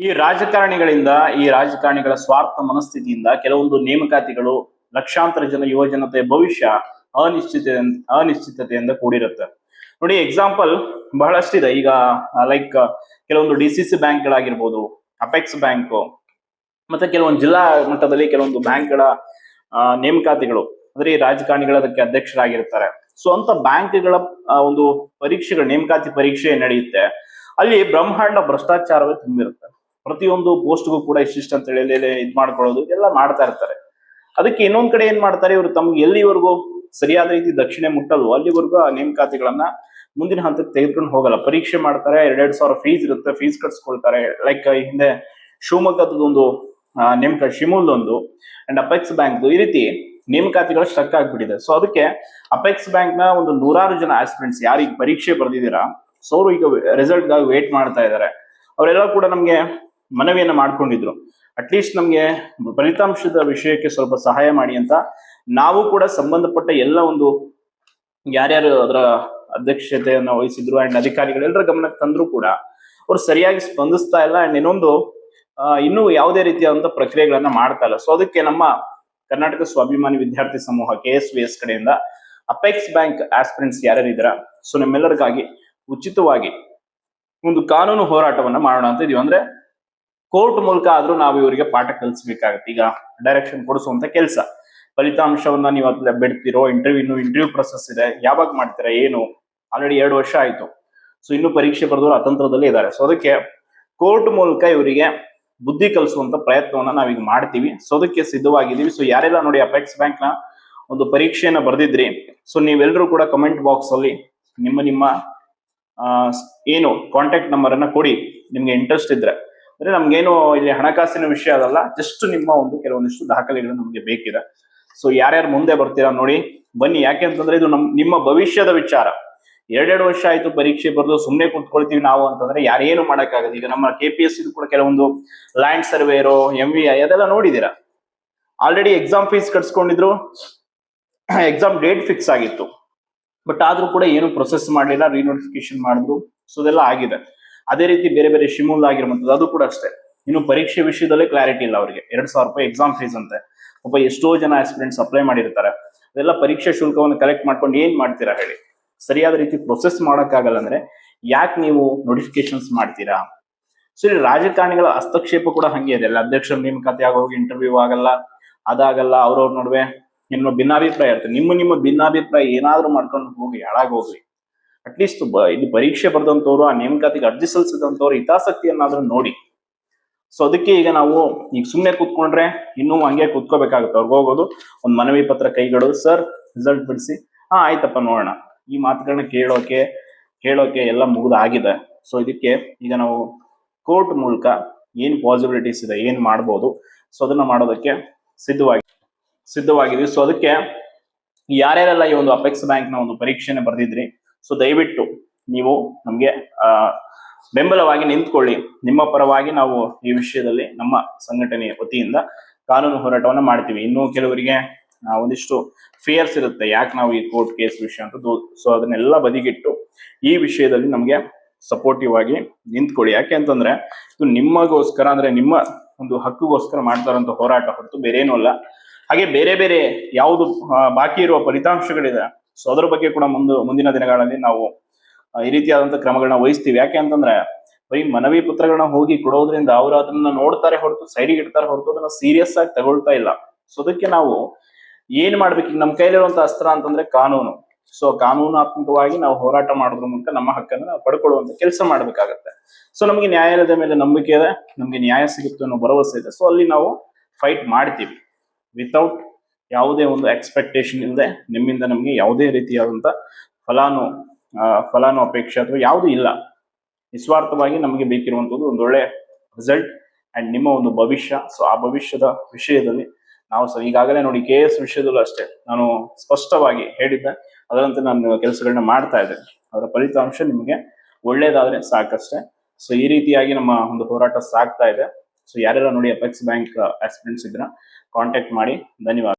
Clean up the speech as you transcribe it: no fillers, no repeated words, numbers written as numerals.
ಈ ರಾಜಕಾರಣಿಗಳ ಸ್ವಾರ್ಥ ಮನಸ್ಥಿತಿಯಿಂದ ಕೆಲವೊಂದು ನೇಮಕಾತಿಗಳು ಲಕ್ಷಾಂತರ ಜನ ಯುವ ಜನತೆಯ ಭವಿಷ್ಯ ಅನಿಶ್ಚಿತತೆಯಿಂದ ಕೂಡಿರುತ್ತೆ. ನೋಡಿ, ಎಕ್ಸಾಂಪಲ್ ಬಹಳಷ್ಟಿದೆ. ಈಗ ಲೈಕ್ ಕೆಲವೊಂದು DCC ಬ್ಯಾಂಕ್ಗಳಾಗಿರ್ಬೋದು, ಅಪೆಕ್ಸ್ ಬ್ಯಾಂಕ್, ಮತ್ತೆ ಕೆಲವೊಂದು ಜಿಲ್ಲಾ ಮಟ್ಟದಲ್ಲಿ ಕೆಲವೊಂದು ಬ್ಯಾಂಕ್ಗಳ ನೇಮಕಾತಿಗಳು ಅಂದ್ರೆ ಈ ರಾಜಕಾರಣಿಗಳ ಅದಕ್ಕೆ ಅಧ್ಯಕ್ಷರಾಗಿರ್ತಾರೆ. ಸೊ ಅಂತ ಬ್ಯಾಂಕ್ಗಳ ಒಂದು ಪರೀಕ್ಷೆಗಳು, ನೇಮಕಾತಿ ಪರೀಕ್ಷೆ ನಡೆಯುತ್ತೆ. ಅಲ್ಲಿ ಬ್ರಹ್ಮಾಂಡ ಭ್ರಷ್ಟಾಚಾರವೇ ತುಂಬಿರುತ್ತೆ. ಪ್ರತಿಯೊಂದು ಪೋಸ್ಟ್ಗೂ ಕೂಡ ಇಷ್ಟಿಷ್ಟ ಅಂತ ಹೇಳಿ ಇದ್ ಮಾಡ್ಕೊಳ್ಳೋದು ಎಲ್ಲ ಮಾಡ್ತಾ ಇರ್ತಾರೆ. ಅದಕ್ಕೆ ಇನ್ನೊಂದ್ ಕಡೆ ಏನ್ ಮಾಡ್ತಾರೆ, ಇವರು ತಮ್ಗೆ ಎಲ್ಲಿವರೆಗೂ ಸರಿಯಾದ ರೀತಿ ದಕ್ಷಿಣೆ ಮುಟ್ಟಲ್ವೋ ಅಲ್ಲಿವರೆಗೂ ಆ ನೇಮಕಾತಿಗಳನ್ನ ಮುಂದಿನ ಹಂತಕ್ಕೆ ತೆಗೆದುಕೊಂಡು ಹೋಗಲ್ಲ. ಪರೀಕ್ಷೆ ಮಾಡ್ತಾರೆ, 2,000 ಫೀಸ್ ಇರುತ್ತೆ, ಫೀಸ್ ಕಟ್ಸ್ಕೊಳ್ತಾರೆ. ಲೈಕ್ ಹಿಂದೆ ಶಿವಮೊಗ್ಗದೊಂದು ನೇಮಕ ಶಿಮೂಲ್ದೊಂದು ಅಂಡ್ ಅಪೆಕ್ಸ್ ಬ್ಯಾಂಕ್ ಈ ರೀತಿ ನೇಮಕಾತಿಗಳು ಸ್ಟಕ್ ಆಗ್ಬಿಟ್ಟಿದೆ. ಸೊ ಅದಕ್ಕೆ ಅಪೆಕ್ಸ್ ಬ್ಯಾಂಕ್ ನ ಒಂದು 100 ಜನ ಆಸ್ಪಿರೆಂಟ್ಸ್ ಯಾರಿಗೆ ಪರೀಕ್ಷೆ ಬರ್ದಿದ್ದೀರಾ, ಸೊ ಅವರು ಈಗ ರಿಸಲ್ಟ್ ಗಾಗಿ ವೇಟ್ ಮಾಡ್ತಾ ಇದ್ದಾರೆ. ಅವರೆಲ್ಲ ಕೂಡ ನಮ್ಗೆ ಮನವಿಯನ್ನ ಮಾಡ್ಕೊಂಡಿದ್ರು, ಅಟ್ಲೀಸ್ಟ್ ನಮ್ಗೆ ಫಲಿತಾಂಶದ ವಿಷಯಕ್ಕೆ ಸ್ವಲ್ಪ ಸಹಾಯ ಮಾಡಿ ಅಂತ. ನಾವು ಕೂಡ ಸಂಬಂಧಪಟ್ಟ ಎಲ್ಲ ಒಂದು ಯಾರ್ಯಾರು ಅದರ ಅಧ್ಯಕ್ಷತೆಯನ್ನು ವಹಿಸಿದ್ರು ಅಂಡ್ ಅಧಿಕಾರಿಗಳೆಲ್ಲರ ಗಮನಕ್ಕೆ ತಂದ್ರು ಕೂಡ ಅವ್ರು ಸರಿಯಾಗಿ ಸ್ಪಂದಿಸ್ತಾ ಇಲ್ಲ. ಅಂಡ್ ಇನ್ನೊಂದು ಇನ್ನೂ ಯಾವುದೇ ರೀತಿಯಾದಂತಹ ಪ್ರಕ್ರಿಯೆಗಳನ್ನ ಮಾಡ್ತಾ ಇಲ್ಲ. ಸೊ ಅದಕ್ಕೆ ನಮ್ಮ ಕರ್ನಾಟಕ ಸ್ವಾಭಿಮಾನಿ ವಿದ್ಯಾರ್ಥಿ ಸಮೂಹ KSVS ಕಡೆಯಿಂದ ಅಪೆಕ್ಸ್ ಬ್ಯಾಂಕ್ ಆಸ್ಪಿರೆಂಟ್ಸ್ ಯಾರ್ಯಾರಿದ್ರ, ಸೊ ನಮ್ಮೆಲ್ಲರಿಗಾಗಿ ಉಚಿತವಾಗಿ ಒಂದು ಕಾನೂನು ಹೋರಾಟವನ್ನ ಮಾಡೋಣ ಅಂತ ಇದೀವಿ. ಅಂದ್ರೆ ಕೋರ್ಟ್ ಮೂಲಕ ಆದ್ರೂ ನಾವು ಇವರಿಗೆ ಪಾಠ ಕಲಿಸ್ಬೇಕಾಗತ್ತೆ. ಈಗ ಡೈರೆಕ್ಷನ್ ಕೊಡಿಸುವಂತ ಕೆಲಸ, ಫಲಿತಾಂಶವನ್ನ ನೀವು ಬಿಡ್ತಿರೋ, ಇಂಟರ್ವ್ಯೂ ಪ್ರೊಸೆಸ್ ಇದೆ, ಯಾವಾಗ ಮಾಡ್ತೀರಾ, ಏನು, ಆಲ್ರೆಡಿ 2 ವರ್ಷ ಆಯ್ತು. ಸೊ ಇನ್ನು ಪರೀಕ್ಷೆ ಬರೆದವರು ಅತಂತ್ರದಲ್ಲೇ ಇದ್ದಾರೆ. ಸೊ ಅದಕ್ಕೆ ಕೋರ್ಟ್ ಮೂಲಕ ಇವರಿಗೆ ಬುದ್ಧಿ ಕಲಿಸುವಂತ ಪ್ರಯತ್ನವನ್ನ ನಾವೀಗ ಮಾಡ್ತೀವಿ. ಸೊ ಅದಕ್ಕೆ ಸಿದ್ಧವಾಗಿದ್ದೀವಿ. ಸೊ ಯಾರೆಲ್ಲ ನೋಡಿ ಅಪೆಕ್ಸ್ ಬ್ಯಾಂಕ್ ನ ಒಂದು ಪರೀಕ್ಷೆಯನ್ನ ಬರ್ದಿದ್ರಿ, ಸೊ ನೀವೆಲ್ಲರೂ ಕೂಡ ಕಮೆಂಟ್ ಬಾಕ್ಸ್ ಅಲ್ಲಿ ನಿಮ್ಮ ಏನು ಕಾಂಟ್ಯಾಕ್ಟ್ ನಂಬರ್ ಅನ್ನ ಕೊಡಿ, ನಿಮ್ಗೆ ಇಂಟ್ರೆಸ್ಟ್ ಇದ್ರೆ. ಅಂದ್ರೆ ನಮ್ಗೇನು ಇಲ್ಲಿ ಹಣಕಾಸಿನ ವಿಷಯ ಅದಲ್ಲ, ಜಸ್ಟ್ ನಿಮ್ಮ ಒಂದು ಕೆಲವೊಂದಿಷ್ಟು ದಾಖಲೆಗಳು ನಮ್ಗೆ ಬೇಕಿದೆ. ಸೊ ಯಾರ್ಯಾರು ಮುಂದೆ ಬರ್ತೀರಾ ನೋಡಿ, ಬನ್ನಿ. ಯಾಕೆ ಅಂತಂದ್ರೆ ಇದು ನಿಮ್ಮ ಭವಿಷ್ಯದ ವಿಚಾರ. 2 ವರ್ಷ ಆಯ್ತು ಪರೀಕ್ಷೆ ಬರೆದು ಸುಮ್ಮನೆ ಕುತ್ಕೊಳ್ತೀವಿ ನಾವು ಅಂತಂದ್ರೆ ಯಾರೇನು ಮಾಡಕ್ಕಾಗಲ್ಲ. ಈಗ ನಮ್ಮ KPSC ಕೂಡ ಕೆಲವೊಂದು ಲ್ಯಾಂಡ್ ಸರ್ವೇರೋ, MVI ಅದೆಲ್ಲ ನೋಡಿದೀರಾ. ಆಲ್ರೆಡಿ ಎಕ್ಸಾಮ್ ಫೀಸ್ ಕಟ್ಸ್ಕೊಂಡಿದ್ರು, ಎಕ್ಸಾಮ್ ಡೇಟ್ ಫಿಕ್ಸ್ ಆಗಿತ್ತು, ಬಟ್ ಆದ್ರೂ ಕೂಡ ಏನು ಪ್ರೊಸೆಸ್ ಮಾಡಲಿಲ್ಲ, ರೀನೋಟಿಫಿಕೇಶನ್ ಮಾಡಿದ್ರು. ಸೊ ಅದೆಲ್ಲ ಆಗಿದೆ. ಅದೇ ರೀತಿ ಬೇರೆ ಬೇರೆ ಶಿಮೂಲ್ ಆಗಿರುವಂತದ್ದು, ಅದು ಕೂಡ ಅಷ್ಟೇ. ಇನ್ನು ಪರೀಕ್ಷೆ ವಿಷಯದಲ್ಲೇ ಕ್ಲಾರಿಟಿ ಇಲ್ಲ ಅವರಿಗೆ. 2,000 ರೂಪಾಯಿ ಎಕ್ಸಾಮ್ ಫೀಸ್ ಅಂತೆ. ಎಷ್ಟೋ ಜನ ಆಸ್ಪಿರೆಂಟ್ಸ್ ಅಪ್ಲೈ ಮಾಡಿರ್ತಾರೆ. ಅದೆಲ್ಲ ಪರೀಕ್ಷೆ ಶುಲ್ಕವನ್ನು ಕಲೆಕ್ಟ್ ಮಾಡ್ಕೊಂಡು ಏನ್ ಮಾಡ್ತೀರಾ ಹೇಳಿ? ಸರಿಯಾದ ರೀತಿ ಪ್ರೊಸೆಸ್ ಮಾಡಕ್ಕಾಗಲ್ಲ ಅಂದ್ರೆ ಯಾಕೆ ನೀವು ನೋಟಿಫಿಕೇಶನ್ಸ್ ಮಾಡ್ತೀರಾ? ಸೊ ಇಲ್ಲಿ ರಾಜಕಾರಣಿಗಳ ಹಸ್ತಕ್ಷೇಪ ಕೂಡ ಹಂಗೆ ಇದೆ. ಎಲ್ಲ ಅಧ್ಯಕ್ಷರ ನೇಮಕಾತಿ ಆಗೋಗಿ ಇಂಟರ್ವ್ಯೂ ಆಗಲ್ಲ, ಅದಾಗಲ್ಲ, ಅವ್ರವ್ರ ನಡುವೆ ನಿಮ್ಮ ಭಿನ್ನಾಭಿಪ್ರಾಯ ಇರ್ತದೆ. ನಿಮ್ಮ ಭಿನ್ನಾಭಿಪ್ರಾಯ ಏನಾದ್ರೂ ಮಾಡ್ಕೊಂಡು ಹೋಗಿ ಹಾಳಾಗೋಗ್ರಿ. ಅಟ್ಲೀಸ್ಟ್ ಇಲ್ಲಿ ಪರೀಕ್ಷೆ ಬರೆದಂತವ್ರು, ಆ ನೇಮಕಾತಿಗೆ ಅರ್ಜಿ ಸಲ್ಲಿಸಿದಂತವ್ರು ಹಿತಾಸಕ್ತಿಯನ್ನಾದ್ರೂ ನೋಡಿ. ಸೊ ಅದಕ್ಕೆ ಈಗ ನಾವು ಈಗ ಸುಮ್ಮನೆ ಕೂತ್ಕೊಂಡ್ರೆ ಇನ್ನೂ ಹಂಗೆ ಕೂತ್ಕೋಬೇಕಾಗುತ್ತೆ. ಅವ್ರಿಗೆ ಹೋಗೋದು, ಒಂದು ಮನವಿ ಪತ್ರ ಕೈಗೊಳ್ಳೋದು, ಸರ್ ರಿಸಲ್ಟ್ ಬಿಡಿಸಿ, ಆಯ್ತಪ್ಪ ನೋಡೋಣ. ಈ ಮಾತುಗಳನ್ನ ಕೇಳೋಕೆ ಎಲ್ಲ ಮುಗಿದಾಗಿದೆ. ಸೊ ಇದಕ್ಕೆ ಈಗ ನಾವು ಕೋರ್ಟ್ ಮೂಲಕ ಏನ್ ಪಾಸಿಬಿಲಿಟೀಸ್ ಇದೆ, ಏನ್ ಮಾಡ್ಬೋದು, ಸೊ ಅದನ್ನ ಮಾಡೋದಕ್ಕೆ ಸಿದ್ಧವಾಗಿದ್ವಿ. ಸೊ ಅದಕ್ಕೆ ಯಾರ್ಯಾರೆಲ್ಲ ಈ ಒಂದು ಅಪೆಕ್ಸ್ ಬ್ಯಾಂಕ್ ನ ಒಂದು ಪರೀಕ್ಷೆನ ಬರ್ದಿದ್ರಿ, ಸೊ ದಯವಿಟ್ಟು ನೀವು ನಮ್ಗೆ ಬೆಂಬಲವಾಗಿ ನಿಂತ್ಕೊಳ್ಳಿ. ನಿಮ್ಮ ಪರವಾಗಿ ನಾವು ಈ ವಿಷಯದಲ್ಲಿ ನಮ್ಮ ಸಂಘಟನೆಯ ವತಿಯಿಂದ ಕಾನೂನು ಹೋರಾಟವನ್ನ ಮಾಡ್ತೀವಿ. ಇನ್ನು ಕೆಲವರಿಗೆ ಒಂದಿಷ್ಟು ಫಿಯರ್ಸ್ ಇರುತ್ತೆ, ಯಾಕೆ ನಾವು ಈ ಕೋರ್ಟ್ ಕೇಸ್ ವಿಷಯ ಅಂತ. ಸೊ ಅದನ್ನೆಲ್ಲ ಬದಿಗಿಟ್ಟು ಈ ವಿಷಯದಲ್ಲಿ ನಮ್ಗೆ ಸಪೋರ್ಟಿವ್ ಆಗಿ ನಿಂತ್ಕೊಳ್ಳಿ. ಯಾಕೆ ಅಂತಂದ್ರೆ ಇದು ನಿಮಗೋಸ್ಕರ, ಅಂದ್ರೆ ನಿಮ್ಮ ಒಂದು ಹಕ್ಕುಗೋಸ್ಕರ ಮಾಡ್ತಾರಂತ ಹೋರಾಟ ಹೊರತು ಬೇರೆ ಏನೂ ಅಲ್ಲ. ಹಾಗೆ ಬೇರೆ ಬೇರೆ ಯಾವುದು ಬಾಕಿ ಇರುವ ಫಲಿತಾಂಶಗಳಿದೆ, ಸೊ ಅದ್ರ ಬಗ್ಗೆ ಕೂಡ ಮುಂದಿನ ದಿನಗಳಲ್ಲಿ ನಾವು ಈ ರೀತಿಯಾದಂತಹ ಕ್ರಮಗಳನ್ನ ವಹಿಸ್ತೀವಿ. ಯಾಕೆ ಅಂತಂದ್ರೆ ಬರೀ ಮನವಿ ಪತ್ರಗಳನ್ನ ಹೋಗಿ ಕೊಡೋದ್ರಿಂದ ಅವ್ರು ಅದನ್ನ ನೋಡ್ತಾರೆ ಹೊರತು, ಸೈಡಿಗೆ ಇಡ್ತಾರೆ ಹೊರತು ಅದನ್ನ ಸೀರಿಯಸ್ ಆಗಿ ತಗೊಳ್ತಾ ಇಲ್ಲ. ಸೊ ಅದಕ್ಕೆ ನಾವು ಏನ್ ಮಾಡ್ಬೇಕು, ನಮ್ಮ ಕೈಲಿರುವಂತ ಅಸ್ತ್ರ ಅಂತಂದ್ರೆ ಕಾನೂನು. ಸೊ ಕಾನೂನಾತ್ಮಕವಾಗಿ ನಾವು ಹೋರಾಟ ಮಾಡೋದ್ರ ಮೂಲಕ ನಮ್ಮ ಹಕ್ಕನ್ನು ನಾವು ಪಡ್ಕೊಳ್ಳುವಂತ ಕೆಲಸ ಮಾಡ್ಬೇಕಾಗತ್ತೆ. ಸೊ ನಮ್ಗೆ ನ್ಯಾಯಾಲಯದ ಮೇಲೆ ನಂಬಿಕೆ ಇದೆ, ನಮ್ಗೆ ನ್ಯಾಯ ಸಿಗುತ್ತೆ ಅನ್ನೋ ಭರವಸೆ ಇದೆ. ಸೊ ಅಲ್ಲಿ ನಾವು ಫೈಟ್ ಮಾಡ್ತೀವಿ ವಿತೌಟ್ ಯಾವುದೇ ಒಂದು ಎಕ್ಸ್ಪೆಕ್ಟೇಷನ್ ಇಲ್ಲದೆ. ನಿಮ್ಮಿಂದ ನಮ್ಗೆ ಯಾವುದೇ ರೀತಿಯಾದಂತ ಫಲಾನು ಅಪೇಕ್ಷೆ ಅಥವಾ ಯಾವುದು ಇಲ್ಲ. ನಿಸ್ವಾರ್ಥವಾಗಿ ನಮಗೆ ಬೇಕಿರುವಂತದ್ದು ಒಂದೊಳ್ಳೆ ರಿಸಲ್ಟ್ ಅಂಡ್ ನಿಮ್ಮ ಒಂದು ಭವಿಷ್ಯ. ಸೊ ಆ ಭವಿಷ್ಯದ ವಿಷಯದಲ್ಲಿ ನಾವು ಈಗಾಗಲೇ ನೋಡಿ KS ವಿಷಯದಲ್ಲೂ ಅಷ್ಟೇ ನಾನು ಸ್ಪಷ್ಟವಾಗಿ ಹೇಳಿದ್ದೆ, ಅದರಂತೆ ನಾನು ಕೆಲಸಗಳನ್ನ ಮಾಡ್ತಾ ಇದ್ದೇನೆ. ಅದರ ಫಲಿತಾಂಶ ನಿಮಗೆ ಒಳ್ಳೇದಾದ್ರೆ ಸಾಕಷ್ಟೇ. ಸೊ ಈ ರೀತಿಯಾಗಿ ನಮ್ಮ ಒಂದು ಹೋರಾಟ ಸಾಗ್ತಾ ಇದೆ. ಸೊ ಯಾರೆಲ್ಲ ನೋಡಿ ಅಪೆಕ್ಸ್ ಬ್ಯಾಂಕ್ ಆಸ್ಪಿರೆಂಟ್ಸ್ ಇದ್ರ ಕಾಂಟ್ಯಾಕ್ಟ್ ಮಾಡಿ. ಧನ್ಯವಾದ.